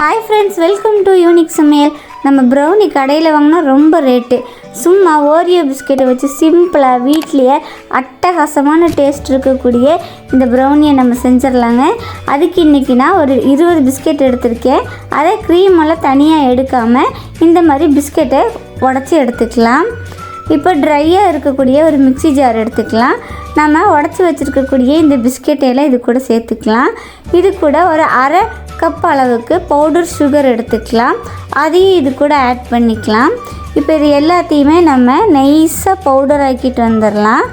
Hi friends, welcome to unique சமையல். நம்ம brownie கடையில் வாங்கினா ரொம்ப ரேட்டு. சும்மா ஓரியோ பிஸ்கெட்டை வச்சு சிம்பிளாக வீட்லேயே அட்டகாசமான டேஸ்ட் இருக்கக்கூடிய இந்த ப்ரௌனியை நம்ம செஞ்சிடலாங்க. அதுக்கு இன்றைக்கி நான் ஒரு 20 பிஸ்கெட் எடுத்திருக்கேன். அதை க்ரீமெல்லாம் தனியாக எடுக்காமல் இந்த மாதிரி பிஸ்கெட்டை உடச்சி எடுத்துக்கலாம். இப்போ ட்ரையாக இருக்கக்கூடிய ஒரு மிக்ஸி ஜார் எடுத்துக்கலாம். நம்ம உடச்சி வச்சுருக்கக்கூடிய இந்த பிஸ்கெட்டையெல்லாம் இது கூட சேர்த்துக்கலாம். இது கூட ஒரு அரை கப் அளவுக்கு பவுடர் சுகர் எடுத்துக்கலாம். அதையும் இது கூட ஆட் பண்ணிக்கலாம். இப்போ இது எல்லாத்தையுமே நம்ம நைஸாக பவுடர் ஆக்கிட்டு வந்துடலாம்.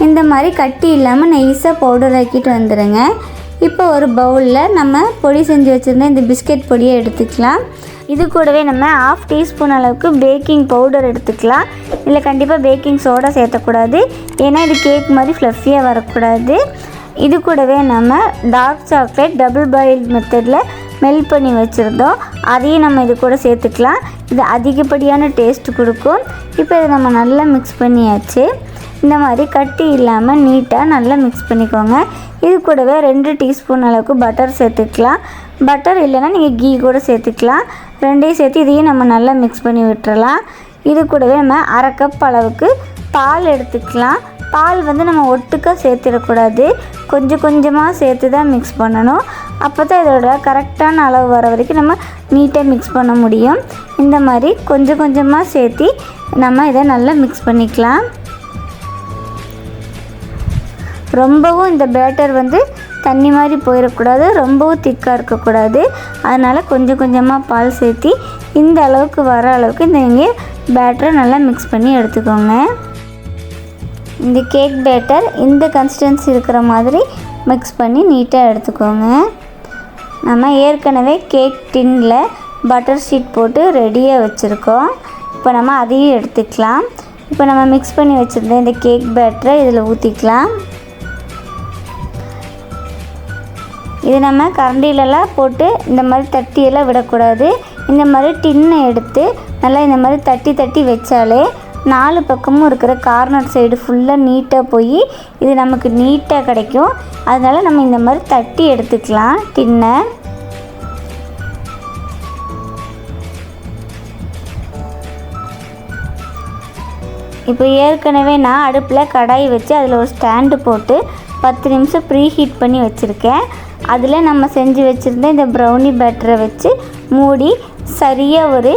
இந்த மாதிரி கட்டி இல்லாமல் நைஸாக பவுடர் ஆக்கிட்டு வந்துடுங்க. இப்போ ஒரு பவுலில் நம்ம பொடி செஞ்சு வச்சுருந்த இந்த பிஸ்கெட் பொடியை எடுத்துக்கலாம். இது கூடவே நம்ம 1/2 டீஸ்பூன் அளவுக்கு பேக்கிங் பவுடர் எடுத்துக்கலாம். இல்லை கண்டிப்பாக பேக்கிங் சோடா சேர்த்தக்கூடாது, ஏன்னா இது கேக் மாதிரி ஃப்ளஃபியாக வரக்கூடாது. இது கூடவே நம்ம டார்க் சாக்லேட் டபுள் பாயில் மெத்தடில் மெல்ட் பண்ணி வச்சுருந்தோம், அதையும் நம்ம இது கூட சேர்த்துக்கலாம். இது அதிகப்படியான டேஸ்ட் கொடுக்கும். இப்போ இதை நம்ம நல்லா மிக்ஸ் பண்ணியாச்சு. இந்த மாதிரி கட்டி இல்லாமல் நீட்டாக நல்லா மிக்ஸ் பண்ணிக்கோங்க. இது கூடவே 2 டீஸ்பூன் அளவுக்கு பட்டர் சேர்த்துக்கலாம். பட்டர் இல்லைன்னா நீங்கள் கீ கூட சேர்த்துக்கலாம். ரெண்டையும் சேர்த்து இதையும் நம்ம நல்லா மிக்ஸ் பண்ணி விட்டுறலாம். இது கூடவே நம்ம அரை கப் அளவுக்கு பால் எடுத்துக்கலாம். பால் நம்ம ஒட்டுக்காக சேர்த்திடக்கூடாது, கொஞ்சம் கொஞ்சமாக சேர்த்து தான் மிக்ஸ் பண்ணணும். அப்போ தான் இதோட கரெக்டான அளவு வர வரைக்கும் நம்ம நீட்டாக மிக்ஸ் பண்ண முடியும். இந்த மாதிரி கொஞ்சம் கொஞ்சமாக சேர்த்து நம்ம இதை நல்லா மிக்ஸ் பண்ணிக்கலாம். ரொம்பவும் இந்த பேட்டர் தண்ணி மாதிரி போயிடக்கூடாது, ரொம்பவும் திக்காக இருக்கக்கூடாது. அதனால் கொஞ்சம் கொஞ்சமாக பால் சேர்த்து இந்த அளவுக்கு வர அளவுக்கு நீங்கள் பேட்டரை நல்லா மிக்ஸ் பண்ணி எடுத்துக்கோங்க. இந்த கேக் பேட்டர் இந்த கன்சிஸ்டன்சி இருக்கிற மாதிரி மிக்ஸ் பண்ணி நீட்டாக எடுத்துக்கோங்க. நம்ம ஏற்கனவே கேக் டின்னில் பட்டர் ஷீட் போட்டு ரெடியாக வச்சுருக்கோம். இப்போ நம்ம அதையும் எடுத்துக்கலாம். இப்போ நம்ம மிக்ஸ் பண்ணி வச்சுருந்த இந்த கேக் பேட்டரை இதில் ஊற்றிக்கலாம். இது நம்ம கரண்டிலெலாம் போட்டு இந்த மாதிரி தட்டியெல்லாம் விடக்கூடாது. இந்த மாதிரி டின்னை எடுத்து நல்லா இந்த மாதிரி தட்டி தட்டி வச்சாலே 4 பக்கமும் இருக்கிற கார்னர் சைடு ஃபுல்லாக நீட்டாக போய் இது நமக்கு நீட்டாக கிடைக்கும். அதனால் நம்ம இந்த மாதிரி தட்டி எடுத்துக்கலாம் டின்னை. இப்போ ஏற்கனவே நான் அடுப்பில் கடாய் வச்சு அதில் ஒரு ஸ்டாண்டு போட்டு 10 நிமிஷம் ப்ரீ ஹீட் பண்ணி வச்சுருக்கேன். அதில் நம்ம செஞ்சு வச்சுருந்த இந்த ப்ரௌனி பேட்டரை வச்சு மூடி சரியாக ஒரு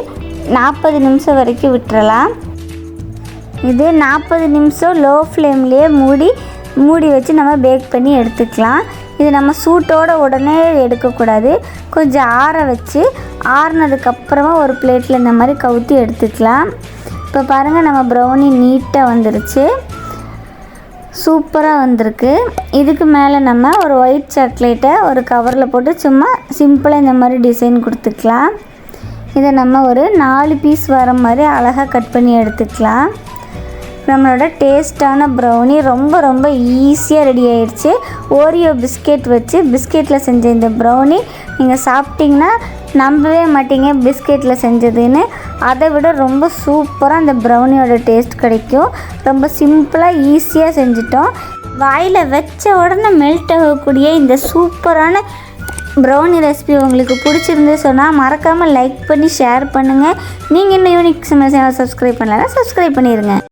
40 நிமிஷம் வரைக்கும் விட்டுறலாம். இது 40 நிமிஷம் லோ ஃப்ளேம்லேயே மூடி வச்சு நம்ம பேக் பண்ணி எடுத்துக்கலாம். இது நம்ம சூட்டோட உடனே எடுக்கக்கூடாது, கொஞ்சம் ஆற வச்சு ஆறுனதுக்கப்புறமா ஒரு பிளேட்டில் இந்த மாதிரி கவுத்தி எடுத்துக்கலாம். இப்போ பாருங்கள், நம்ம ப்ரௌனி நீட்டாக வந்துருச்சு, சூப்பராக வந்திருக்கு. இதுக்கு மேலே நம்ம ஒரு ஒயிட் சாக்லேட்டை ஒரு கவரில் போட்டு சும்மா சிம்பிளாக இந்த மாதிரி டிசைன் கொடுத்துக்கலாம். இதை நம்ம ஒரு 4 பீஸ் வர மாதிரி அழகாக கட் பண்ணி எடுத்துக்கலாம். நம்மளோட டேஸ்ட்டான ப்ரௌனி ரொம்ப ரொம்ப ஈஸியாக ரெடி ஆயிடுச்சு. ஓரியோ பிஸ்கெட் வச்சு பிஸ்கெட்டில் செஞ்ச இந்த ப்ரௌனி நீங்கள் சாப்பிட்டிங்கன்னா நம்பவே மாட்டீங்க பிஸ்கெட்டில் செஞ்சதுன்னு. அதை விட ரொம்ப சூப்பராக அந்த ப்ரௌனியோட டேஸ்ட் கிடைக்கும். ரொம்ப சிம்பிளாக ஈஸியாக செஞ்சிட்டோம். வாயில் வச்ச உடனே மெல்ட் ஆகக்கூடிய இந்த சூப்பரான ப்ரௌனி ரெசிபி உங்களுக்கு பிடிச்சிருந்து சொன்னால் மறக்காமல் லைக் பண்ணி ஷேர் பண்ணுங்கள். நீங்கள் இன்னும் யூனிக் சமையல் சேனல் சப்ஸ்கிரைப் பண்ணலைன்னா சப்ஸ்கிரைப் பண்ணிடுங்க.